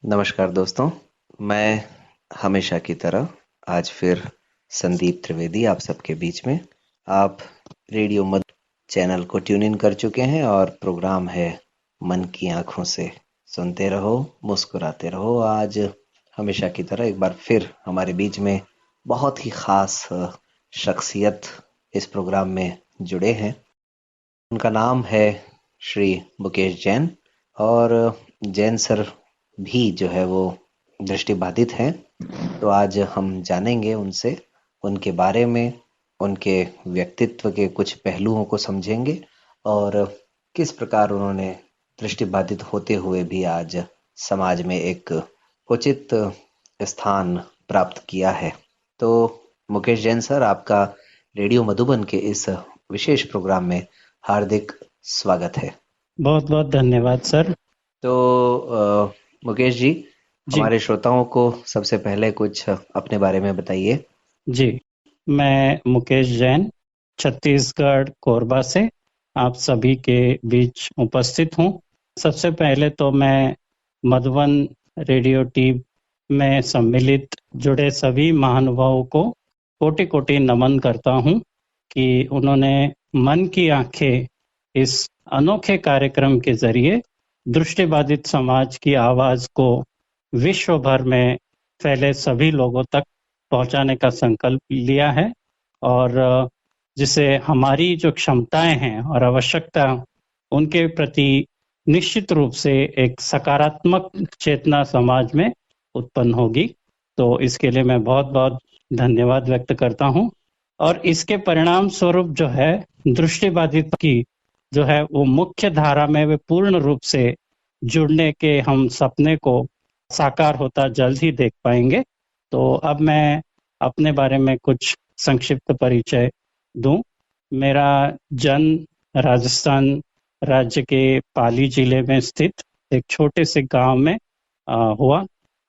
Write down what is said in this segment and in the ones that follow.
नमस्कार दोस्तों। मैं हमेशा की तरह आज फिर संदीप त्रिवेदी आप सबके बीच में। आप रेडियो मधु चैनल को ट्यून इन कर चुके हैं और प्रोग्राम है मन की आंखों से। सुनते रहो, मुस्कुराते रहो। आज हमेशा की तरह एक बार फिर हमारे बीच में बहुत ही खास शख्सियत इस प्रोग्राम में जुड़े हैं। उनका नाम है श्री मुकेश जैन। और जैन सर भी जो है वो दृष्टिबाधित हैं। तो आज हम जानेंगे उनसे, उनके बारे में, उनके व्यक्तित्व के कुछ पहलुओं को समझेंगे और किस प्रकार उन्होंने दृष्टिबाधित होते हुए भी आज समाज में एक उचित स्थान प्राप्त किया है। तो मुकेश जैन सर, आपका रेडियो मधुबन के इस विशेष प्रोग्राम में हार्दिक स्वागत है। बहुत बहुत धन्यवाद सर। तो मुकेश जी, जी हमारे श्रोताओं को सबसे पहले कुछ अपने बारे में बताइए। जी, मैं मुकेश जैन छत्तीसगढ़ कोरबा से आप सभी के बीच उपस्थित हूँ। सबसे पहले तो मैं मधुबन रेडियो टीम में सम्मिलित जुड़े सभी महानुभावों को कोटि कोटि नमन करता हूँ कि उन्होंने मन की आंखें इस अनोखे कार्यक्रम के जरिए दृष्टिबाधित समाज की आवाज को विश्व भर में फैले सभी लोगों तक पहुंचाने का संकल्प लिया है और जिसे हमारी जो क्षमताएं हैं और आवश्यकता उनके प्रति निश्चित रूप से एक सकारात्मक चेतना समाज में उत्पन्न होगी। तो इसके लिए मैं बहुत बहुत धन्यवाद व्यक्त करता हूं। और इसके परिणाम स्वरूप जो है दृष्टिबाधित की जो है वो मुख्य धारा में वे पूर्ण रूप से जुड़ने के हम सपने को साकार होता जल्द ही देख पाएंगे। तो अब मैं अपने बारे में कुछ संक्षिप्त परिचय दूं। मेरा जन्म राजस्थान राज्य के पाली जिले में स्थित एक छोटे से गांव में हुआ,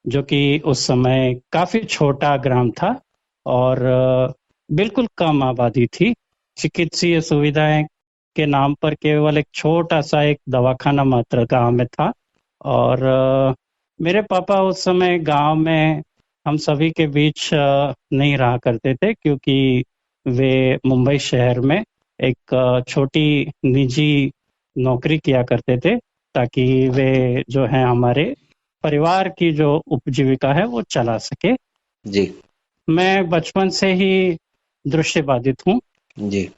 जो कि उस समय काफी छोटा ग्राम था और बिल्कुल कम आबादी थी। चिकित्सीय सुविधाएं के नाम पर केवल एक छोटा सा एक दवाखाना मात्र गांव में था। और मेरे पापा उस समय गांव में हम सभी के बीच नहीं रहा करते थे, क्योंकि वे मुंबई शहर में एक छोटी निजी नौकरी किया करते थे, ताकि वे जो है हमारे परिवार की जो उपजीविका है वो चला सके। जी मैं बचपन से ही दृष्टिबाधित हूँ, जी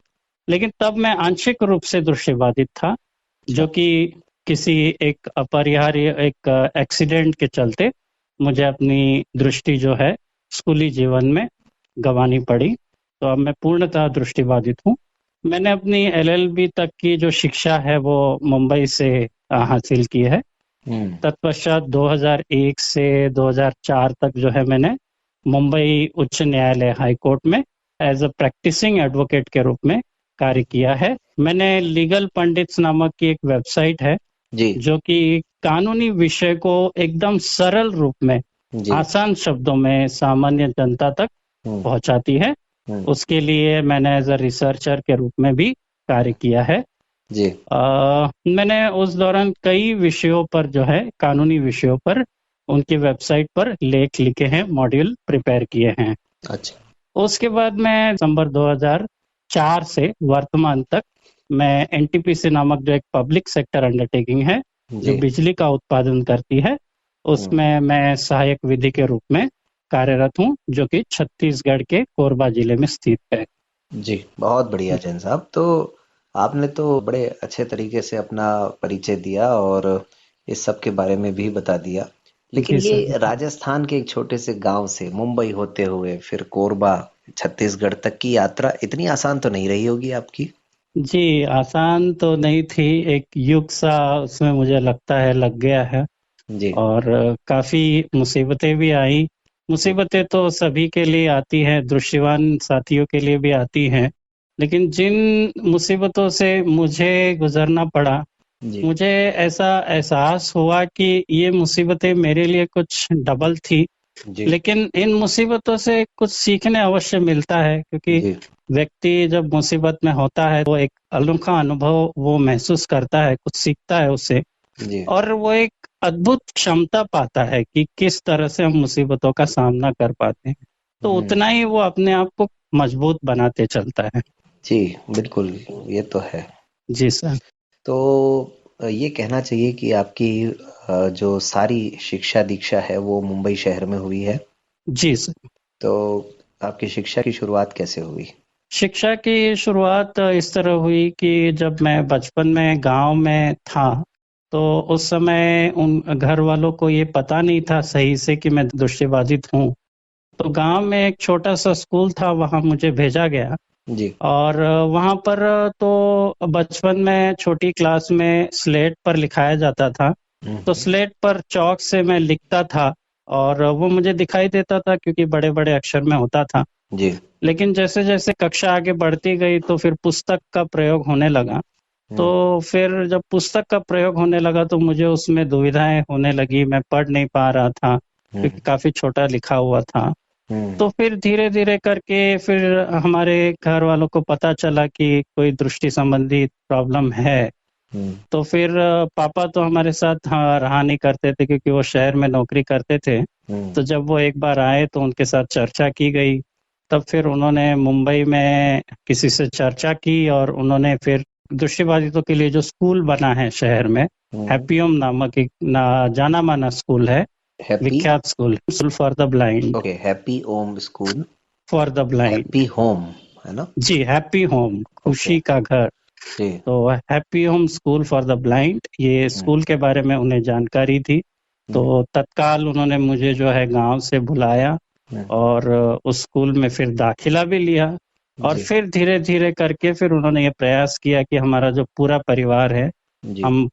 लेकिन तब मैं आंशिक रूप से दृष्टिबाधित था, अच्छा। जो कि किसी एक अपरिहार्य एक एक्सीडेंट के चलते मुझे अपनी दृष्टि जो है स्कूली जीवन में गंवानी पड़ी। तो अब मैं पूर्णतः दृष्टिबाधित हूँ। मैंने अपनी एलएलबी तक की जो शिक्षा है वो मुंबई से हासिल की है। हम्म। तत्पश्चात 2001 से 2004 तक जो है मैंने मुंबई उच्च न्यायालय हाई कोर्ट में एज अ प्रैक्टिसिंग एडवोकेट के रूप में कार्य किया है। मैंने लीगल पंडित्स नामक की एक वेबसाइट है जी जो कि कानूनी विषय को एकदम सरल रूप में जी। आसान शब्दों में सामान्य जनता तक हम्म पहुंचाती है। हम्म। उसके लिए मैंने एज अ रिसर्चर के रूप में भी कार्य किया है। जी। मैंने उस दौरान कई विषयों पर जो है कानूनी विषयों पर उनकी वेबसाइट पर लेख लिखे हैं, मॉड्यूल प्रिपेयर किए हैं। अच्छा। उसके बाद मैं दिसंबर 2004 से वर्तमान तक मैं एनटीपीसी नामक जो एक पब्लिक सेक्टर अंडरटेकिंग है जो जी। बिजली का उत्पादन करती है, हम्म। उसमें मैं सहायक विधि के रूप में कार्यरत हूं, जो कि छत्तीसगढ़ के कोरबा जिले में स्थित है। जी, बहुत बढ़िया जैन साहब। तो आपने तो बड़े अच्छे तरीके से अपना परिचय दिया और इस सब के बारे में भी बता दिया। लेकिन जी सर। ये राजस्थान के एक छोटे से गांव से मुंबई होते हुए फिर कोरबा छत्तीसगढ़ तक की यात्रा इतनी आसान तो नहीं रही होगी आपकी। जी, आसान तो नहीं थी। एक युग सा उसमें मुझे लगता है लग गया है जी और काफी मुसीबतें भी आई। जी मुसीबतें तो सभी के लिए आती हैं, दृष्टिवान साथियों के लिए भी आती हैं। लेकिन जिन मुसीबतों से मुझे गुजरना पड़ा, जी मुझे ऐसा एहसास हुआ कि ये मुसीबतें मेरे लिए कुछ डबल थी। जी लेकिन इन मुसीबतों से कुछ सीखने अवश्य मिलता है, क्योंकि जी व्यक्ति जब मुसीबत में होता है तो एक अनोखा अनुभव वो महसूस करता है, कुछ सीखता है उससे। जी और वो एक अद्भुत क्षमता पाता है कि किस तरह से हम मुसीबतों का सामना कर पाते हैं, तो उतना ही वो अपने आप को मजबूत बनाते चलता है। जी, बिल्कुल, ये तो है। जी सर। तो ये कहना चाहिए कि आपकी जो सारी शिक्षा दीक्षा है वो मुंबई शहर में हुई है। जी सर। तो आपकी शिक्षा की शुरुआत कैसे हुई? शिक्षा की शुरुआत इस तरह हुई कि जब मैं बचपन में गांव में था, तो उस समय उन घर वालों को ये पता नहीं था सही से कि मैं दृष्टिबाधित हूँ। तो गांव में एक छोटा सा स्कूल था, वहां मुझे भेजा गया। जी। और वहां पर तो बचपन में छोटी क्लास में स्लेट पर लिखाया जाता था, तो स्लेट पर चौक से मैं लिखता था और वो मुझे दिखाई देता था क्योंकि बड़े बड़े अक्षर में होता था। जी। लेकिन जैसे जैसे कक्षा आगे बढ़ती गई तो फिर पुस्तक का प्रयोग होने लगा। तो फिर जब पुस्तक का प्रयोग होने लगा तो मुझे उसमें दुविधाएं होने लगी, मैं पढ़ नहीं पा रहा था क्योंकि काफी छोटा लिखा हुआ था। तो फिर धीरे धीरे करके फिर हमारे घर वालों को पता चला कि कोई दृष्टि संबंधी प्रॉब्लम है। तो फिर पापा तो हमारे साथ रहा नहीं करते थे क्योंकि वो शहर में नौकरी करते थे। तो जब वो एक बार आए तो उनके साथ चर्चा की गई। तब फिर उन्होंने मुंबई में किसी से चर्चा की और उन्होंने फिर दृष्टिबाधितों के लिए जो स्कूल बना है शहर में, हैप्पीहोम नामक एक जाना माना स्कूल है, हैप्पी विख्यात school, school for the blind. Okay, happy home school for the blind. Happy home है ना? जी, हैप्पी होम, ओके। खुशी का घर। जी। तो happy home school for the blind, ये स्कूल के बारे में उन्हें जानकारी थी। तो तत्काल उन्होंने मुझे जो है गांव से बुलाया और उस स्कूल में फिर दाखिला भी लिया। और जी। फिर धीरे धीरे करके फिर उन्होंने ये प्रयास किया कि हमारा जो पूरा परिवार है, जी। हम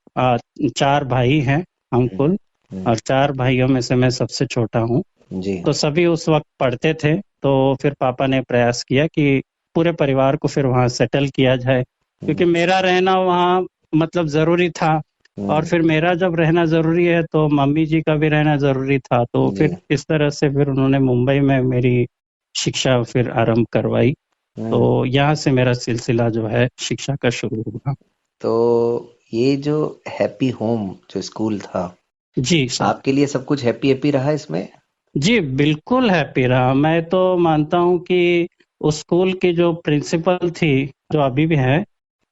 4 भाई हैं हम कुल, और 4 भाइयों में से मैं सबसे छोटा हूँ। जी। तो सभी उस वक्त पढ़ते थे। तो फिर पापा ने प्रयास किया कि पूरे परिवार को फिर वहाँ सेटल किया जाए, क्योंकि मेरा रहना वहाँ मतलब जरूरी था। और फिर मेरा जब रहना जरूरी है तो मम्मी जी का भी रहना जरूरी था। तो जी। फिर इस तरह से फिर उन्होंने मुंबई में मेरी शिक्षा फिर आरंभ करवाई। तो यहाँ से मेरा सिलसिला जो है शिक्षा का शुरू हुआ। तो ये जो हैप्पी होम जो स्कूल था, जी सर। आपके लिए सब कुछ हैप्पी हैप्पी रहा इसमें? जी बिल्कुल हैप्पी रहा। मैं तो मानता हूँ कि उस स्कूल की जो प्रिंसिपल थी, जो अभी भी है,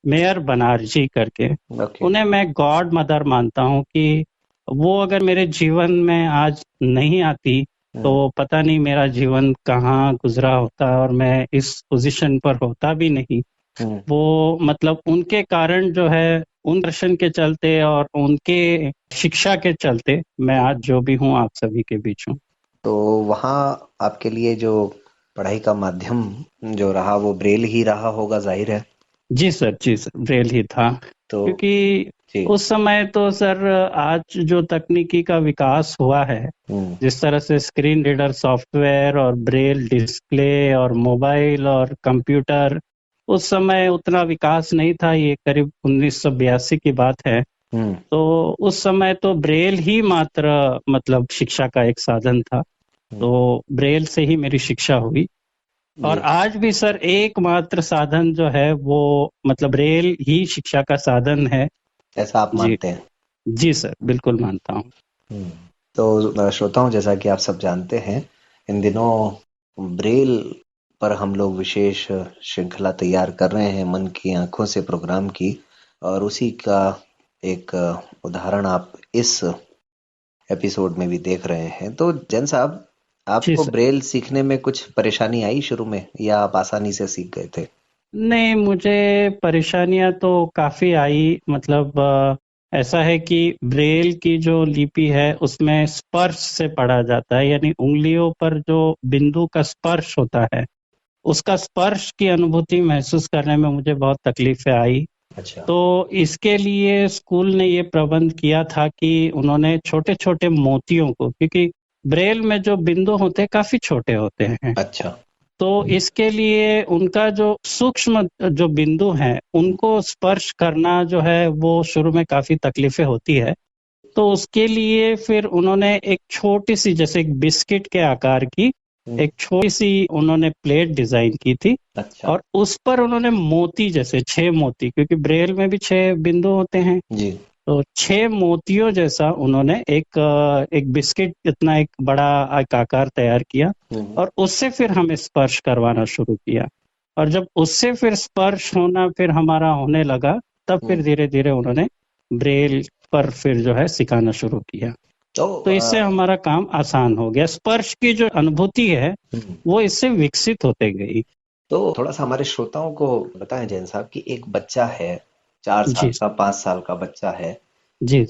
मेयर बनर्जी करके, ओके। उन्हें मैं गॉड मदर मानता हूँ कि वो अगर मेरे जीवन में आज नहीं आती तो पता नहीं मेरा जीवन कहाँ गुजरा होता और मैं इस पोजीशन पर होता भी नहीं। वो मतलब उनके कारण जो है, उन दर्शन के चलते और उनके शिक्षा के चलते मैं आज जो भी हूँ आप सभी के बीच हूँ। तो वहाँ आपके लिए जो पढ़ाई का माध्यम जो रहा वो ब्रेल ही रहा होगा, जाहिर है। जी सर, जी सर, ब्रेल ही था। तो क्योंकि जी। उस समय तो सर आज जो तकनीकी का विकास हुआ है, जिस तरह से स्क्रीन रीडर सॉफ्टवेयर और ब्रेल डिस्प्ले और मोबाइल और कंप्यूटर, उस समय उतना विकास नहीं था। ये करीब 1982 की बात है। तो उस समय तो ब्रेल ही मात्र मतलब शिक्षा का एक साधन था। तो ब्रेल से ही मेरी शिक्षा हुई। और आज भी सर एकमात्र साधन जो है वो मतलब ब्रेल ही शिक्षा का साधन है। ऐसा आप जी, मानते हैं? जी सर, बिल्कुल मानता हूँ। तो श्रोताओं, जैसा कि आप सब जानते हैं, इन दिनों ब्रेल पर हम लोग विशेष श्रृंखला तैयार कर रहे हैं, मन की आंखों से प्रोग्राम की। और उसी का एक उदाहरण आप इस एपिसोड में भी देख रहे हैं। तो जैन साहब, जी आपको सर। ब्रेल सीखने में कुछ परेशानी आई शुरू में, या आप आसानी से सीख गए थे? नहीं, मुझे परेशानियां तो काफी आई। मतलब ऐसा है कि ब्रेल की जो लिपि है उसमें स्पर्श से पढ़ा जाता है, यानी उंगलियों पर जो बिंदु का स्पर्श होता है, उसका स्पर्श की अनुभूति महसूस करने में मुझे बहुत तकलीफें आई। अच्छा। तो इसके लिए स्कूल ने ये प्रबंध किया था कि उन्होंने छोटे छोटे मोतियों को, क्योंकि ब्रेल में जो बिंदु होते हैं काफी छोटे होते हैं, अच्छा। तो इसके लिए उनका जो सूक्ष्म जो बिंदु हैं उनको स्पर्श करना जो है वो शुरू में काफी तकलीफें होती है। तो उसके लिए फिर उन्होंने एक छोटी सी, जैसे एक बिस्किट के आकार की एक छोटी सी उन्होंने प्लेट डिजाइन की थी। अच्छा। और उस पर उन्होंने मोती, जैसे 6 मोती, क्योंकि ब्रेल में भी 6 बिंदु होते हैं, जी। तो 6 मोतियों जैसा उन्होंने एक बिस्किट इतना एक बड़ा एक आकार तैयार किया और उससे फिर हमें स्पर्श करवाना शुरू किया। और जब उससे फिर स्पर्श होना फिर हमारा होने लगा, तब फिर धीरे धीरे उन्होंने ब्रेल पर फिर जो है सिखाना शुरू किया। तो इससे हमारा काम आसान हो गया। स्पर्श की जो अनुभूति है वो इससे विकसित होते गई। तो थोड़ा सा हमारे श्रोताओं को बताएं जैन साहब कि एक बच्चा है 4 साल जी का 5 साल का बच्चा है, जी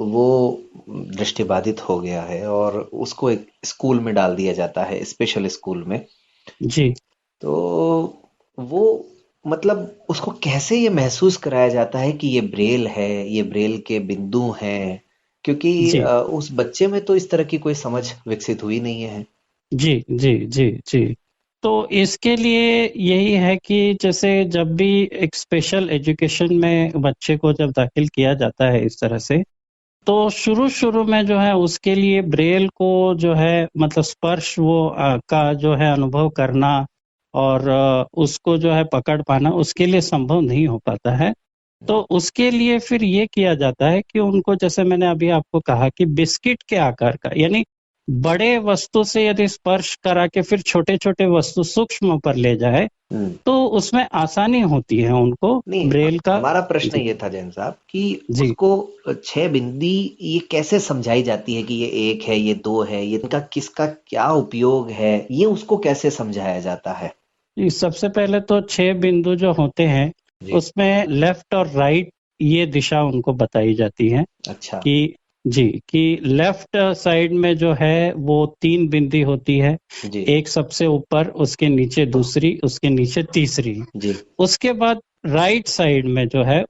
वो दृष्टिबाधित हो गया है और उसको एक स्कूल में डाल दिया जाता है, स्पेशल स्कूल में। जी तो वो मतलब उसको कैसे ये महसूस कराया जाता है कि ये ब्रेल है, ये ब्रेल के बिंदु हैं, क्योंकि जी उस बच्चे में तो इस तरह की कोई समझ विकसित हुई नहीं है। जी जी जी जी। तो इसके लिए यही है कि जैसे जब भी एक स्पेशल एजुकेशन में बच्चे को जब दाखिल किया जाता है इस तरह से, तो शुरू शुरू में जो है उसके लिए ब्रेल को जो है मतलब स्पर्श का जो है अनुभव करना और उसको जो है पकड़ पाना उसके लिए संभव नहीं हो पाता है। तो उसके लिए फिर ये किया जाता है कि उनको, जैसे मैंने अभी आपको कहा कि बिस्किट के आकार का, यानी बड़े वस्तु से यदि स्पर्श करा के फिर छोटे छोटे वस्तु सूक्ष्म पर ले जाए तो उसमें आसानी होती है उनको नहीं, ब्रेल का। हमारा प्रश्न जी ये था जैन साहब कि जी उसको 6 बिंदी ये कैसे समझाई जाती है कि ये 1 है, ये 2 है, ये इनका किसका क्या उपयोग है, ये उसको कैसे समझाया जाता है? सबसे पहले तो 6 बिंदु जो होते हैं जी। उसमें लेफ्ट और राइट ये दिशा उनको बताई जाती है अच्छा। कि जी, कि लेफ्ट साइड में जो है वो 3 बिंदी होती है। जी एक सबसे ऊपर, उसके नीचे दूसरी, उसके नीचे तीसरी। जी। उसके बाद राइट साइड में जो है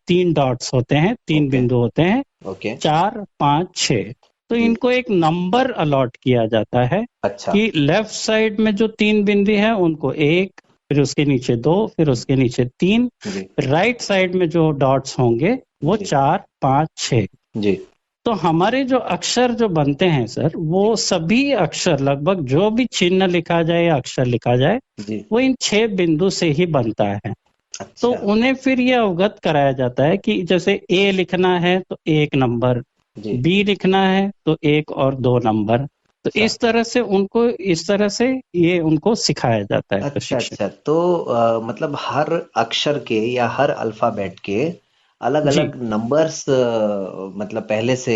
3 डॉट्स होते हैं, 3 ओके बिंदु होते हैं, ओके। 4 5 6। तो जी। इनको एक नंबर अलॉट किया जाता है अच्छा। कि लेफ्ट साइड में जो 3 बिंदी है उनको 1, फिर उसके नीचे 2, फिर उसके नीचे 3। जी राइट साइड में जो डॉट्स होंगे वो जी 4 5 6। जी तो हमारे जो अक्षर जो बनते हैं सर, वो सभी अक्षर लगभग जो भी चिन्ह लिखा जाए या अक्षर लिखा जाए जी। वो इन 6 बिंदु से ही बनता है। तो अच्छा। उन्हें फिर यह अवगत कराया जाता है कि जैसे ए लिखना है तो 1 नंबर, जी। बी लिखना है तो 1 और 2 नंबर। तो अच्छा इस तरह से उनको, इस तरह से ये उनको सिखाया जाता है अच्छा। प्रशिक्षण। अच्छा, तो मतलब हर अक्षर के या हर अल्फाबेट के अलग जी अलग नंबर्स मतलब पहले से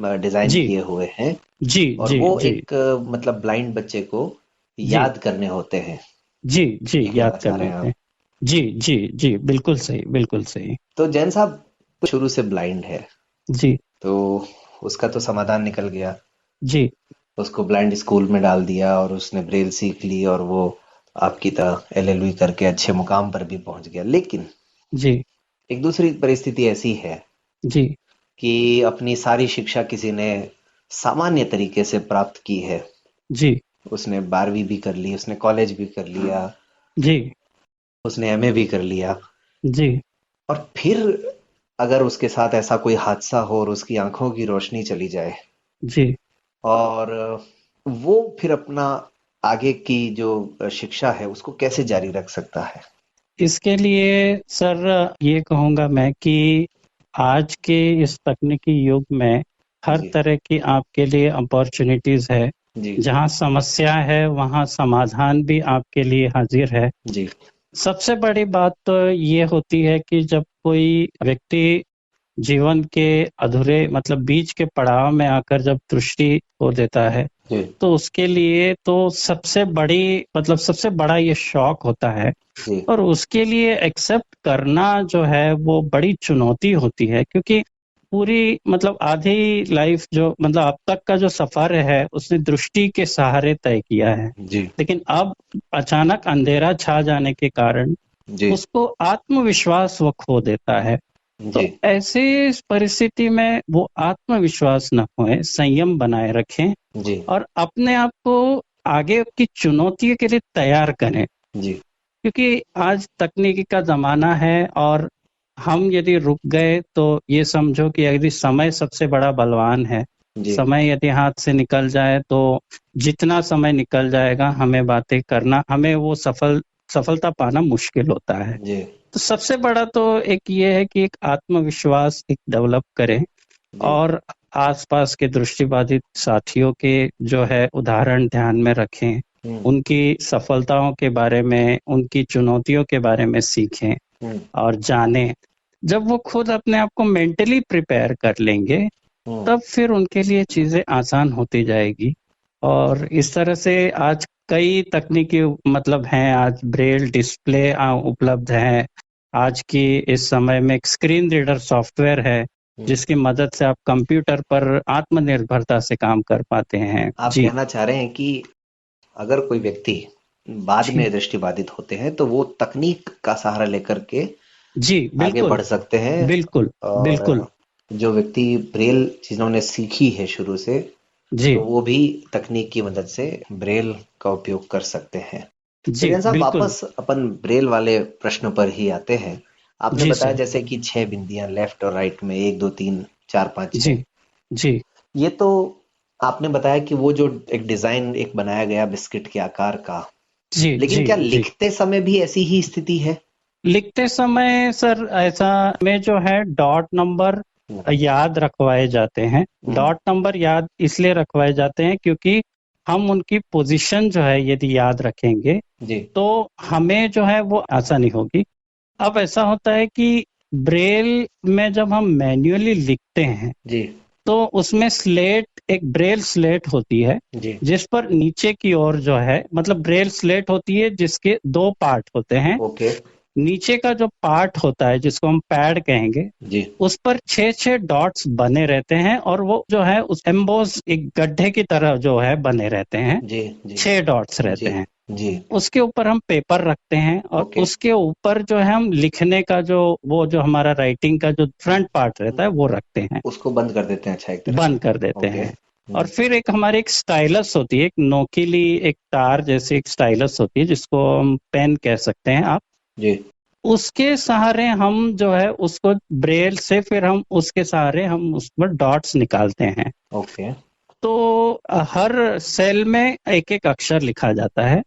डिजाइन जी किए हुए हैं जी और जी वो जी एक मतलब ब्लाइंड बच्चे को जी याद करने होते हैं। जी जी, ये कहना याद चाह करने रहे हैं होते आप? हैं। जी जी जी, बिल्कुल सही, बिल्कुल सही। तो जैन साहब शुरू से ब्लाइंड है, जी तो उसका तो समाधान निकल गया। जी उसको ब्लाइंड स्कूल में डाल दिया और उसने ब्रेल सीख ली और वो आपकी तरह एलएलबी करके अच्छे मुकाम पर भी पहुंच गया। लेकिन जी एक दूसरी परिस्थिति ऐसी है जी कि अपनी सारी शिक्षा किसी ने सामान्य तरीके से प्राप्त की है। जी उसने 12वीं भी कर ली, उसने कॉलेज भी कर लिया, जी उसने एमए भी कर लिया, जी और फिर अगर उसके साथ ऐसा कोई हादसा हो और उसकी आंखों की रोशनी चली जाए जी। और वो फिर अपना आगे की जो शिक्षा है उसको कैसे जारी रख सकता है? इसके लिए सर ये कहूँगा मैं कि आज के इस तकनीकी युग में हर जी तरह की आपके लिए अपॉर्चुनिटीज है। जी जहाँ समस्या है वहाँ समाधान भी आपके लिए हाजिर है। जी सबसे बड़ी बात तो ये होती है कि जब कोई व्यक्ति जीवन के अधूरे मतलब बीच के पड़ाव में आकर जब दृष्टि खो देता है, जी तो उसके लिए तो सबसे बड़ी मतलब सबसे बड़ा ये शौक होता है। जी और उसके लिए एक्सेप्ट करना जो है वो बड़ी चुनौती होती है, क्योंकि पूरी मतलब आधी लाइफ जो मतलब अब तक का जो सफर है उसने दृष्टि के सहारे तय किया है। जी लेकिन अब अचानक अंधेरा छा जाने के कारण जी उसको आत्मविश्वास वो खो देता है। तो जी ऐसी परिस्थिति में वो आत्मविश्वास न खोए, संयम बनाए रखें जी और अपने आप को आगे की चुनौतियों के लिए तैयार करें। जी क्योंकि आज तकनीकी का जमाना है और हम यदि रुक गए तो ये समझो कि यदि समय सबसे बड़ा बलवान है। जी समय यदि हाथ से निकल जाए तो जितना समय निकल जाएगा हमें बातें करना, हमें वो सफल सफलता पाना मुश्किल होता है। जी तो सबसे बड़ा तो एक ये है कि एक आत्मविश्वास एक डेवलप करें जी। और आसपास के दृष्टिबाधित साथियों के जो है उदाहरण ध्यान में रखें, हम्म उनकी सफलताओं के बारे में, उनकी चुनौतियों के बारे में सीखें हम्म और जानें। जब वो खुद अपने आप को मेंटली प्रिपेयर कर लेंगे, हम्म। तब फिर उनके लिए चीजें आसान होती जाएगी। और इस तरह से आज कई तकनीकी मतलब हैं, आज ब्रेल डिस्प्ले उपलब्ध है। आज की इस समय में एक स्क्रीन रीडर सॉफ्टवेयर है, हम्म। जिसकी मदद से आप कंप्यूटर पर आत्मनिर्भरता से काम कर पाते हैं। आप जी, कहना चाह रहे हैं कि अगर कोई व्यक्ति बाद जी, में दृष्टिबाधित होते हैं तो वो तकनीक का सहारा लेकर के जी, आगे बिल्कुल, बढ़ सकते हैं। बिल्कुल, बिल्कुल, और जो व्यक्ति ब्रेल जिन्होंने सीखी है शुरू से, जी, तो वो भी तकनीक की मदद से ब्रेल का उपयोग कर सकते हैं। तो जी, जैन साहब, बिल्कुल, वापस अपन ब्रेल वाले प्रश्न पर ही आते हैं। आपने जी बताया सर, जैसे कि 6 बिंदियां लेफ्ट और राइट में, 1 2 3 4 5 6। जी, जी, ये तो आपने बताया कि वो जो एक डिजाइन एक बनाया गया बिस्किट के आकार का, जी, लेकिन जी, क्या जी। लिखते समय भी ऐसी ही स्थिति है? लिखते समय सर ऐसा में जो है डॉट नंबर हम्म याद रखवाए जाते हैं। हम्म, डॉट नंबर याद इसलिए रखवाए जाते हैं क्योंकि हम उनकी पोजीशन जो है यदि याद रखेंगे जी तो हमें जो है वो आसानी होगी। अब ऐसा होता है कि ब्रेल में जब हम मैन्युअली लिखते हैं जी तो उसमें स्लेट, एक ब्रेल स्लेट होती है, जी। जिस पर नीचे की ओर जो है मतलब ब्रेल स्लेट होती है जिसके दो पार्ट होते हैं। ओके। नीचे का जो पार्ट होता है जिसको हम पैड कहेंगे, जी उस पर 6-6 डॉट्स बने रहते हैं और वो जो है उस एम्बोस एक गड्ढे की तरह जो है बने रहते हैं। जी जी 6 डॉट्स जी रहते हैं। जी। उसके ऊपर हम पेपर रखते हैं और ओके। उसके ऊपर जो है हम लिखने का जो वो जो हमारा राइटिंग का जो फ्रंट पार्ट रहता है वो रखते हैं, उसको बंद कर देते हैं, अच्छा, एक तरह से। बंद कर देते ओके। हैं। और फिर एक हमारी एक स्टाइलस होती है, एक नोकीली एक तार जैसी एक स्टाइलस होती है जिसको हम पेन कह सकते हैं आप। जी। उसके सहारे हम जो है उसको ब्रेल से फिर हम उसके सहारे हम उस पर डॉट्स निकालते हैं। ओके। तो हर सेल में एक एक अक्षर लिखा जाता है।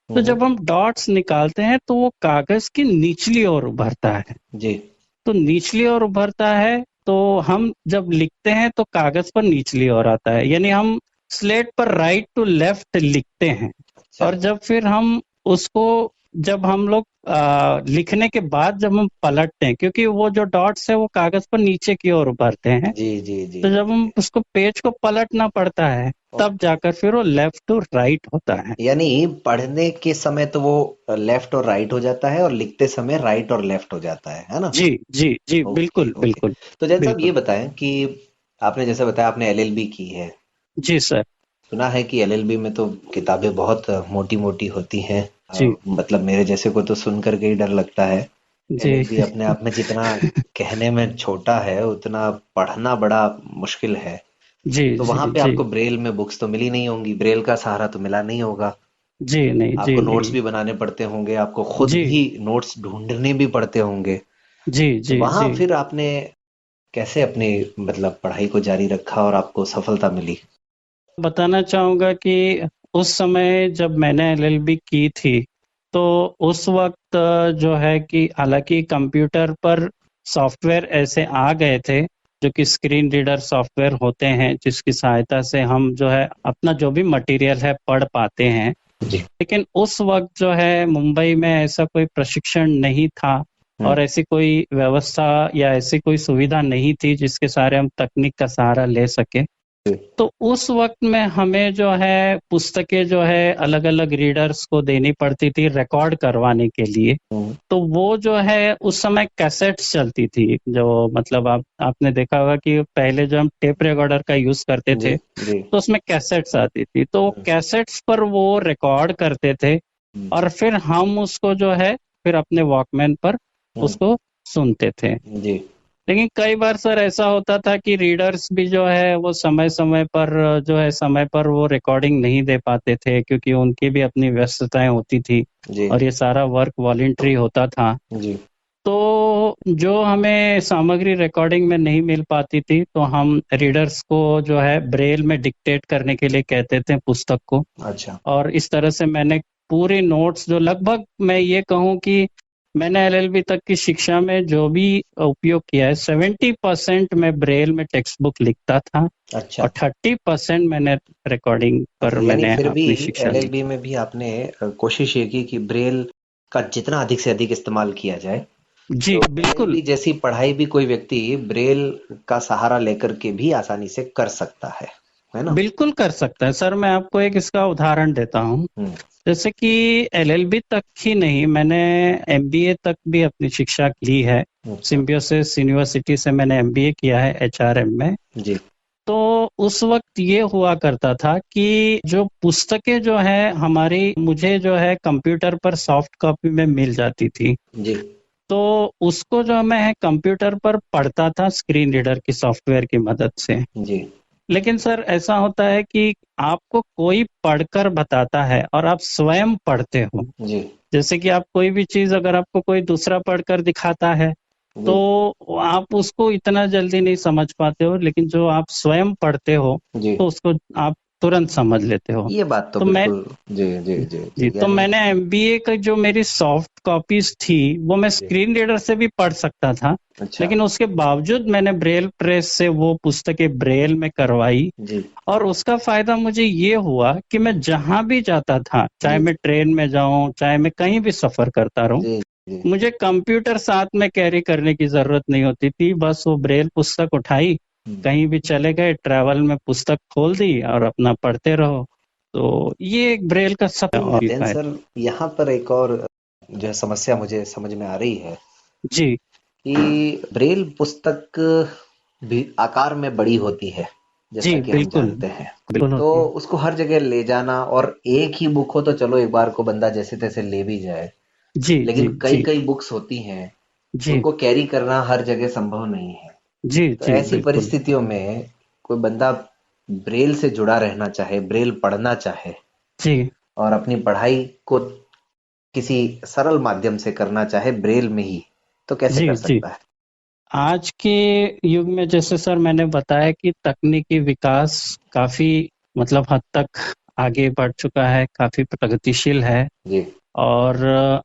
तो हम्म। जब हम डॉट्स निकालते हैं तो वो कागज की निचली ओर उभरता है। जी तो निचली ओर उभरता है तो हम जब लिखते हैं तो कागज पर निचली ओर आता है, यानी हम स्लेट पर राइट टू लेफ्ट लिखते हैं। अच्छा। और जब फिर हम उसको जब हम लोग लिखने के बाद जब हम पलटते हैं, क्योंकि वो जो डॉट्स है वो कागज पर नीचे की ओर उभरते हैं, जी जी जी तो जब जी। हम उसको पेज को पलटना पड़ता है तब ओके। जाकर फिर वो लेफ्ट टू राइट होता है। यानी पढ़ने के समय तो वो लेफ्ट और राइट हो जाता है, और लिखते समय राइट और लेफ्ट हो जाता है ना? जी, जी, जी, ओके बिल्कुल, ओके। बिल्कुल, तो जैन साहब, बिल्कुल। ये बताएं कि आपने जैसे बताया आपने एलएलबी की है। जी सर। सुना है कि एलएलबी में तो किताबें बहुत मोटी मोटी होती हैं। जी, मतलब मेरे जैसे को तो सुन करके ही डर लगता है। जी। एलएलबी अपने आप में जितना कहने में छोटा है, उतना पढ़ना बड़ा मुश्किल है। जी, तो जी, वहां पे जी। आपको ब्रेल में बुक्स तो मिली नहीं होंगी, ब्रेल का सहारा तो मिला नहीं होगा। जी नहीं, जी आपको नोट्स नहीं। भी बनाने पड़ते होंगे, आपको खुद जी, भी नोट्स ढूंढने भी पड़ते होंगे। जी, तो जी, वहां जी। फिर आपने कैसे अपनी मतलब पढ़ाई को जारी रखा और आपको सफलता मिली? बताना चाहूँगा कि उस समय जब मैंने एलएलबी की थी, तो उस वक़्त जो है कि हालाँकि कंप्यूटर पर सॉफ्टवेयर ऐसे आ गए थे, जो कि स्क्रीन रीडर सॉफ्टवेयर होते हैं, जिसकी सहायता से हम जो है अपना जो भी मटेरियल है पढ़ पाते हैं। जी। लेकिन उस वक़्त जो है मुंबई में ऐसा कोई प्रशिक्षण नहीं था हम्म और ऐसी कोई व्यवस्था या ऐसी कोई सुविधा नहीं थी जिसके सहारे हम तकनीक का सहारा ले सकें। तो उस वक्त में हमें जो है पुस्तकें जो है अलग-अलग रीडर्स को देनी पड़ती थी रिकॉर्ड करवाने के लिए। हम्म, तो वो जो है उस समय कैसेट्स चलती थी, जो मतलब आपने देखा होगा कि पहले जो हम टेप रिकॉर्डर का यूज़ करते जी थे, जी। तो उसमें कैसेट्स आती थी। तो हम्म कैसेट्स पर वो रिकॉर्ड करते थे हम्म और फिर हम उसको जो है फिर अपने वॉकमैन पर हम्म, उसको सुनते थे। जी लेकिन कई बार सर ऐसा होता था कि रीडर्स भी जो है वो समय-समय पर जो है समय पर वो रिकॉर्डिंग नहीं दे पाते थे, क्योंकि उनकी भी अपनी व्यस्तताएं होती थी जी और ये सारा वर्क वॉलंटरी होता था। जी। तो जो हमें सामग्री रिकॉर्डिंग में नहीं मिल पाती थी तो हम रीडर्स को जो है ब्रेल में डिक्टेट करने के लिए कहते थे पुस्तक को। अच्छा। और इस तरह से मैंने पूरे नोट्स जो लगभग मैं ये कहूँ कि मैंने एलएलबी तक की शिक्षा में जो भी उपयोग किया है 70% मैं ब्रेल में टेक्स्ट बुक लिखता था अच्छा। और 30% मैंने रिकॉर्डिंग पर अच्छा, यानी मैंने फिर भी अपनी शिक्षा ली। एलएलबी में भी आपने कोशिश ये की कि ब्रेल का जितना अधिक से अधिक इस्तेमाल किया जाए। जी तो बिल्कुल। एलएलबी जैसी पढ़ाई भी कोई व्यक्ति ब्रेल का सहारा लेकर के भी आसानी से कर सकता है ना? बिल्कुल कर सकता है सर। मैं आपको एक इसका उदाहरण देता हूँ। हम्म। जैसे कि एलएलबी तक ही नहीं, मैंने एमबीए तक भी अपनी शिक्षा ली है। अच्छा। सिम्बियोसिस यूनिवर्सिटी से मैंने एमबीए किया है एचआरएम में। जी। तो उस वक्त ये हुआ करता था कि जो पुस्तकें जो है हमारी, मुझे जो है कंप्यूटर पर सॉफ्ट कॉपी में मिल जाती थी। जी। तो उसको जो मैं कंप्यूटर पर पढ़ता था स्क्रीन रीडर की सॉफ्टवेयर की मदद से। जी। लेकिन सर ऐसा होता है कि आपको कोई पढ़कर बताता है और आप स्वयं पढ़ते हो। जी। जैसे कि आप कोई भी चीज अगर आपको कोई दूसरा पढ़कर दिखाता है जी। तो आप उसको इतना जल्दी नहीं समझ पाते हो, लेकिन जो आप स्वयं पढ़ते हो जी। तो उसको आप तुरंत समझ लेते हो। ये बात तो तो मैं बिल्कुल। जी। जी। जी। जी, जी, तो यानी। मैंने एमबीए का जो मेरी सॉफ्ट कॉपीज थी वो मैं जी। स्क्रीन रीडर से भी पढ़ सकता था। अच्छा। लेकिन उसके बावजूद मैंने ब्रेल प्रेस से वो पुस्तकें ब्रेल में करवाई। जी। और उसका फायदा मुझे ये हुआ कि मैं जहां भी जाता था, चाहे जी। मैं ट्रेन में जाऊं, चाहे मैं कहीं भी सफर करता रहूं, जी। जी। मुझे कंप्यूटर साथ में कैरी करने की जरूरत नहीं होती थी। बस वो ब्रेल पुस्तक उठाई, हम्म। कहीं भी चले गए, ट्रैवल में पुस्तक खोल दी और अपना पढ़ते रहो। तो ये एक ब्रेल का सब और भी देन फायदा। सर, यहाँ पर एक और जो है समस्या मुझे समझ में आ रही है जी कि ब्रेल पुस्तक भी आकार में बड़ी होती है, जी जैसा कि हम बिल्कुल जानते हैं। बिल्कुल तो होती है। उसको हर जगह ले जाना, और एक ही बुक हो तो चलो एक बार को बंदा जैसे तैसे ले भी जाए, जी लेकिन जी कई जी कई बुक्स होती हैं, जी उनको कैरी करना हर जगह संभव नहीं है। जी तो जी ऐसी बिल्कुल। परिस्थितियों में कोई बंदा ब्रेल से जुड़ा रहना चाहे, ब्रेल पढ़ना चाहे, जी और अपनी पढ़ाई को किसी सरल माध्यम से करना चाहे ब्रेल में ही, तो कैसे जी कर जी सकता है? आज के युग में जैसे सर मैंने बताया कि तकनीकी विकास काफी मतलब हद तक आगे बढ़ चुका है, काफी प्रगतिशील है। जी। और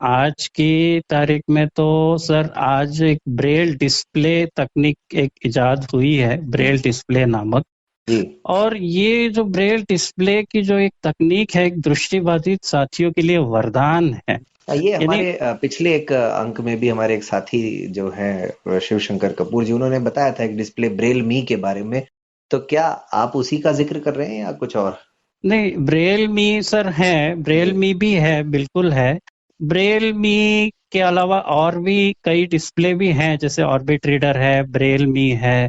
आज की तारीख में तो सर आज एक ब्रेल डिस्प्ले तकनीक एक इजाद हुई है, ब्रेल डिस्प्ले नामक। जी। और ये जो ब्रेल डिस्प्ले की जो एक तकनीक है, एक दृष्टिबाधित साथियों के लिए वरदान है। ये यानी हमारे पिछले एक अंक में भी हमारे एक साथी जो है शिव शंकर कपूर जी, उन्होंने बताया था एक डिस्प्ले ब्रेल मी के बारे में। तो क्या आप उसी का जिक्र कर रहे हैं या कुछ और? नहीं, ब्रेल मी सर है, ब्रेल जी। मी भी है, बिल्कुल है। ब्रेल मी के अलावा और भी कई डिस्प्ले भी हैं, जैसे ऑर्बिट रीडर है, ब्रेल मी है।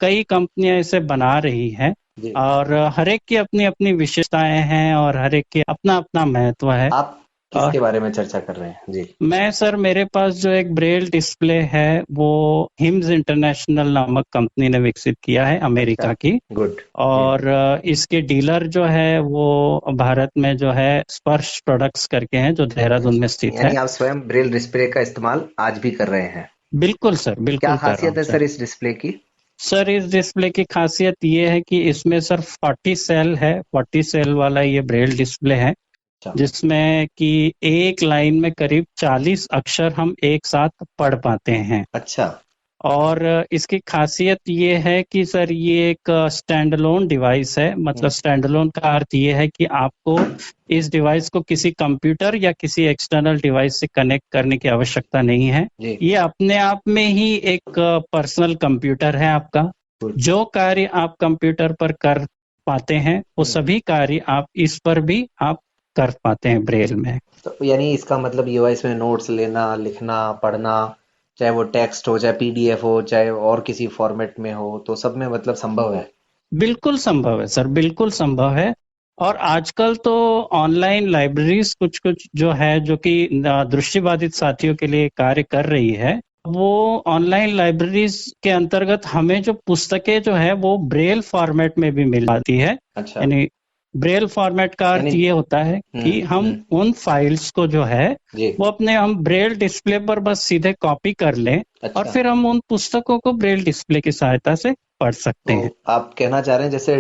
कई कंपनियां इसे बना रही हैं जी। और हर एक की अपनी अपनी विशेषताएं हैं और हर एक के अपना अपना महत्व है। आप और किसके बारे में चर्चा कर रहे हैं? जी। मैं सर, मेरे पास जो एक ब्रेल डिस्प्ले है वो हिम्स इंटरनेशनल नामक कंपनी ने विकसित किया है, अच्छा। अमेरिका की। गुड। जी। और इसके डीलर जो है वो भारत में जो है स्पर्श प्रोडक्ट्स करके हैं, जो देहरादून में अच्छा, स्थित है। यानी आप स्वयं ब्रेल डिस्प्ले का इस्तेमाल आज भी कर रहे हैं? बिल्कुल सर, क्या बिल्कुल कर रहा खासियत हूँ है सर। सर इस डिस्प्ले की? सर इस डिस्प्ले की खासियत ये है कि इसमें सर 40 सेल है, 40 सेल वाला ये ब्रेल डिस्प्ले है, अच्छा। जिसमें कि एक लाइन में करीब 40 अक्षर हम एक साथ पढ़ पाते हैं। अच्छा। और इसकी खासियत ये है कि सर ये एक स्टैंड अलोन डिवाइस है। मतलब स्टैंड अलोन का अर्थ ये है कि आपको इस डिवाइस को किसी कंप्यूटर या किसी एक्सटर्नल डिवाइस से कनेक्ट करने की आवश्यकता नहीं है। जी। ये अपने आप में ही एक पर्सनल कंप्यूटर है आपका। गुड। जो कार्य आप कंप्यूटर पर कर पाते हैं वो सभी कार्य आप इस पर भी आप कर पाते हैं ब्रेल में। तो यानी इसका मतलब ये हुआ, इसमें नोट्स लेना, लिखना, पढ़ना, चाहे वो टेक्स्ट हो, चाहे पीडीएफ हो, चाहे और किसी फॉर्मेट में हो, तो सब में मतलब संभव है? बिल्कुल संभव है सर, बिल्कुल संभव है। और आजकल तो ऑनलाइन लाइब्रेरीज कुछ कुछ जो है, जो कि दृष्टिबाधित साथियों के लिए कार्य कर रही है, वो ऑनलाइन लाइब्रेरीज के अंतर्गत हमें जो पुस्तकें जो है वो ब्रेल फॉर्मेट में भी मिल जाती है। अच्छा। यानी ब्रेल फॉर्मेट का अर्थ यानी ये होता है कि हम उन फाइल्स को जो है जी वो अपने हम ब्रेल डिस्प्ले पर बस सीधे कॉपी कर लें और अच्छा फिर हम उन पुस्तकों को ब्रेल डिस्प्ले की सहायता से पढ़ सकते तो हैं। आप कहना चाह रहे हैं जैसे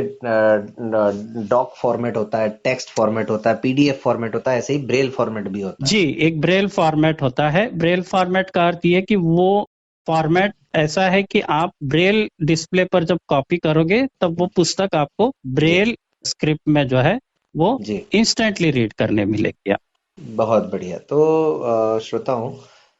डॉक फॉर्मेट होता है, टेक्स्ट फॉर्मेट होता है, पीडीएफ फॉर्मेट होता है, ऐसे ही ब्रेल फॉर्मेट भी होता है। जी, एक ब्रेल फॉर्मेट होता है। ब्रेल फॉर्मेट का अर्थ ये कि वो फॉर्मेट ऐसा है कि आप ब्रेल डिस्प्ले पर जब कॉपी करोगे तब वो पुस्तक आपको जी ब्रेल स्क्रिप्ट में जो है वो जी इंस्टेंटली रीड करने मिलेगी। बहुत बढ़िया। तो श्रोताओं,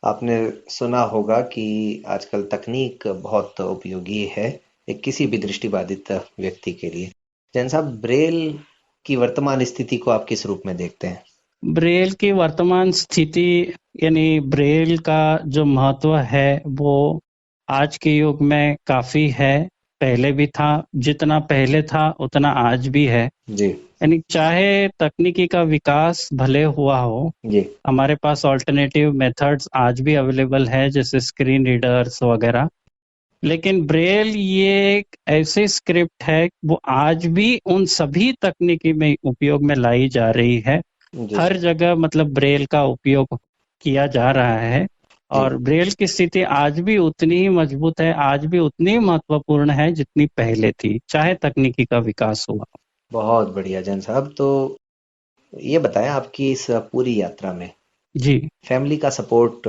आपने सुना होगा कि आजकल तकनीक बहुत उपयोगी है एक किसी भी दृष्टिबाधित व्यक्ति के लिए। जैन साहब, ब्रेल की वर्तमान स्थिति को आप किस रूप में देखते हैं? ब्रेल की वर्तमान स्थिति यानी ब्रेल का जो महत्व है वो आज के युग में काफी है। पहले भी था, जितना पहले था उतना आज भी है। जी यानी चाहे तकनीकी का विकास भले हुआ हो, जी हमारे पास ऑल्टरनेटिव मेथड्स आज भी अवेलेबल है जैसे स्क्रीन रीडर्स वगैरह, लेकिन ब्रेल ये एक ऐसी स्क्रिप्ट है वो आज भी उन सभी तकनीकी में उपयोग में लाई जा रही है। जी हर जगह मतलब ब्रेल का उपयोग किया जा रहा है जी और ब्रेल की स्थिति आज भी उतनी ही मजबूत है, आज भी उतनी ही महत्वपूर्ण है जितनी पहले थी, चाहे तकनीकी का विकास हुआ। बहुत बढ़िया जैन साहब। तो ये बताएं, आपकी इस पूरी यात्रा में जी, फैमिली का सपोर्ट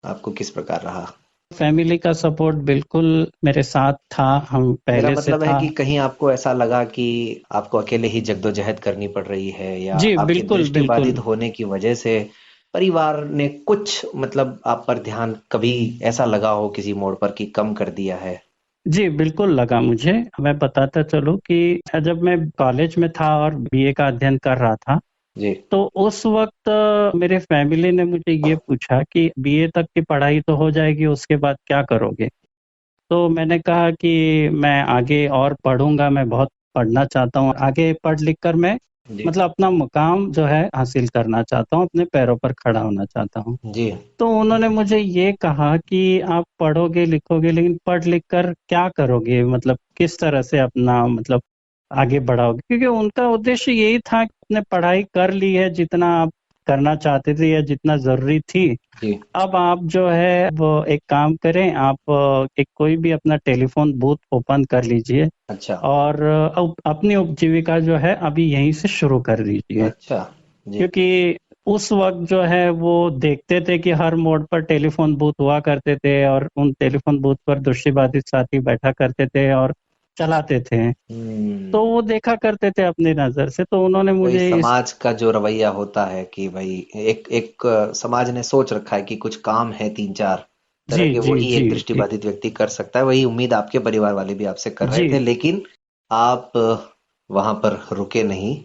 आपको किस प्रकार रहा? फैमिली का सपोर्ट बिल्कुल मेरे साथ था, हम मेरा पहले से मतलब है था। कि कहीं आपको ऐसा लगा कि आपको अकेले ही जद्दोजहद करनी पड़ रही है, या जी, आपकी बिल्कुल, दृष्टिबाधित बिल्कुल। होने की वजह से परिवार ने कुछ मतलब आप पर ध्यान कभी ऐसा लगा हो किसी मोड़ पर कि कम कर दिया है? जी, बिल्कुल लगा मुझे। मैं बताता चलूँ कि जब मैं कॉलेज में था और बीए का अध्ययन कर रहा था, जी तो उस वक़्त मेरे फैमिली ने मुझे ये पूछा कि बीए तक की पढ़ाई तो हो जाएगी, उसके बाद क्या करोगे? तो मैंने कहा कि मैं आगे और पढ़ूँगा, मैं बहुत पढ़ना चाहता हूँ। आगे पढ़ लिख कर मैं जी मतलब अपना मुकाम जो है हासिल करना चाहता हूँ, अपने पैरों पर खड़ा होना चाहता हूँ। जी तो उन्होंने मुझे ये कहा कि आप पढ़ोगे लिखोगे लेकिन पढ़ लिख कर क्या करोगे, मतलब किस तरह से अपना मतलब आगे बढ़ाओगे, क्योंकि उनका उद्देश्य यही था कि आपने पढ़ाई कर ली है जितना आप करना चाहते थे या जितना जरूरी थी, जी अब आप जो है वो एक काम करें, आप एक कोई भी अपना टेलीफोन बूथ ओपन कर लीजिए अच्छा और अपनी उपजीविका जो है अभी यहीं से शुरू कर दीजिए। अच्छा जी क्योंकि उस वक्त जो है वो देखते थे कि हर मोड़ पर टेलीफोन बूथ हुआ करते थे और उन टेलीफोन बूथ पर दृष्टिबाधित साथी बैठा करते थे और चलाते थे, तो वो देखा करते थे अपनी नजर से, तो उन्होंने वही मुझे इस समाज का जो रवैया होता है कि भाई एक एक समाज ने सोच रखा है कि कुछ काम है तीन चार तरह जी के, जी वही जी एक जी दृष्टिबाधित व्यक्ति कर सकता है। वही उम्मीद आपके परिवार वाले भी आपसे कर रहे जी थे, लेकिन आप वहां पर रुके नहीं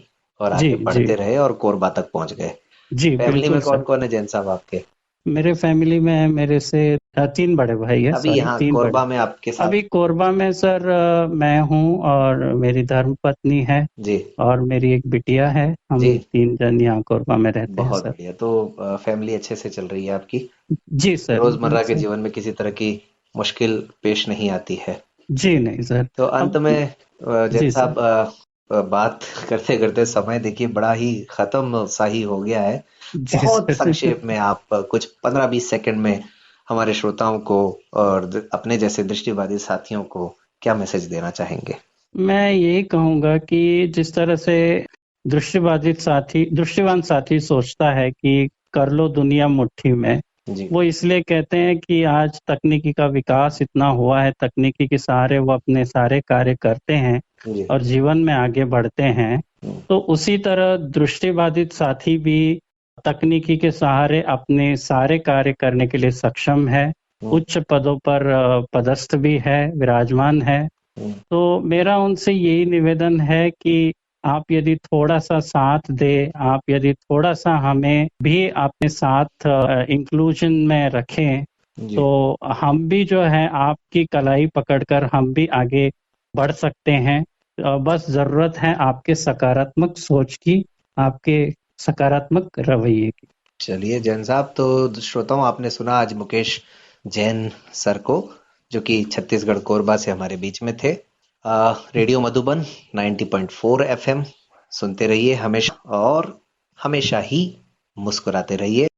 और जी आगे जी बढ़ते रहे और कोरबा तक पहुंच गए। जी फैमिली बिल्कुल में सर। कौन कौन है जैन साहब आपके? मेरे फैमिली में मेरे से 3 बड़े भाई है, अभी सॉरी यहाँ 3 बड़े। कोरबा में आपके अभी साथ? कोरबा में सर मैं हूँ और मेरी धर्मपत्नी है जी और मेरी एक बिटिया है, जी हम 3 जन यहाँ कोरबा में रहते हैं बहुत सर। बढ़िया। तो फैमिली अच्छे से चल रही है आपकी? जी सर, रोजमर्रा के सर। जीवन में किसी तरह की मुश्किल पेश नहीं आती है? जी नहीं सर। तो अंत अब में जैन जी सर। साहब, बात करते करते समय देखिए बड़ा ही खत्म सा ही हो गया है। जी बहुत सर। संक्षेप में आप कुछ 15-20 सेकंड में हमारे श्रोताओं को और अपने जैसे दृष्टिबाधित साथियों को क्या मैसेज देना चाहेंगे? मैं यही कहूँगा कि जिस तरह से दृष्टिवान साथी सोचता है कि कर लो दुनिया मुट्ठी में, जी वो इसलिए कहते हैं कि आज तकनीकी का विकास इतना हुआ है, तकनीकी के सहारे वो अपने सारे कार्य करते हैं जी और जीवन में आगे बढ़ते हैं। हम्म, तो उसी तरह दृष्टिबाधित साथी भी तकनीकी के सहारे अपने सारे कार्य करने के लिए सक्षम है, हम्म, उच्च पदों पर पदस्थ भी है, विराजमान है। हम्म, तो मेरा उनसे यही निवेदन है कि आप यदि थोड़ा सा साथ दे, आप यदि थोड़ा सा हमें भी अपने साथ इंक्लूजन में रखें, जी तो हम भी जो है आपकी कलाई पकड़कर हम भी आगे बढ़ सकते हैं। बस जरूरत है आपके सकारात्मक सोच की, आपके सकारात्मक रवैये की। चलिए जैन साहब, तो श्रोताओं, आपने सुना आज मुकेश जैन सर को, जो कि छत्तीसगढ़ कोरबा से हमारे बीच में थे। रेडियो मधुबन 90.4 एफएम सुनते रहिए हमेशा और हमेशा ही मुस्कुराते रहिए।